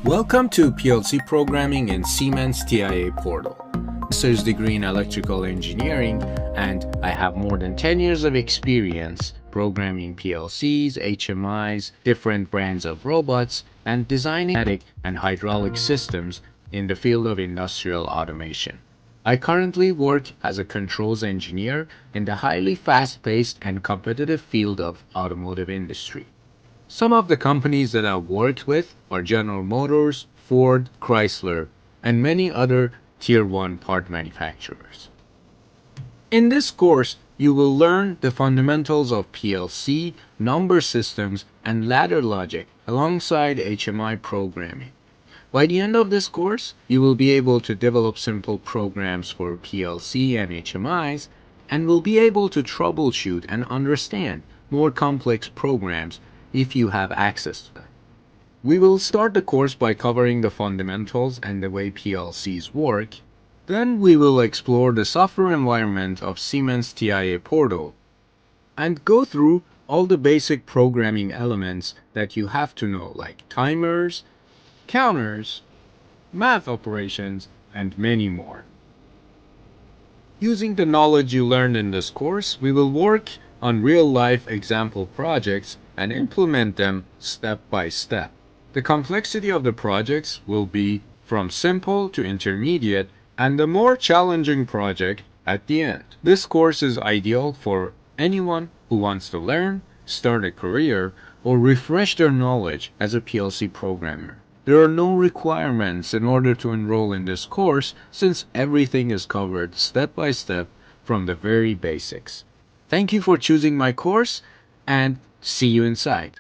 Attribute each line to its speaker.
Speaker 1: Welcome to PLC Programming in Siemens 𝗤𝗲𝗶𝗹. Master's degree in Electrical Engineering, and I have more than 10 years of experience programming PLCs, HMIs, different brands of robots, and designing pneumatic and hydraulic systems in the field of industrial automation. I currently work as a controls engineer in the highly fast-paced and competitive field of automotive industry. Some of the companies that I've worked with are General Motors, Ford, Chrysler, and many other Tier 1 part manufacturers. In this course, you will learn the fundamentals of PLC, number systems, and ladder logic alongside HMI programming. By the end of this course, you will be able to develop simple programs for PLC and HMIs, and will be able to troubleshoot and understand more complex programs if you have access to them. We will start the course by covering the fundamentals and the way PLCs work. Then we will explore the software environment of Siemens 𝗤𝗲𝗶𝗹 and go through all the basic programming elements that you have to know, like timers, counters, math operations, and many more. Using the knowledge you learned in this course, we will work on real-life example projects and implement them step by step. The complexity of the projects will be from simple to intermediate, and the more challenging project at the end. This course is ideal for anyone who wants to learn, start a career, or refresh their knowledge as a PLC programmer. There are no requirements in order to enroll in this course, since everything is covered step by step from the very basics. Thank you for choosing my course, and see you inside.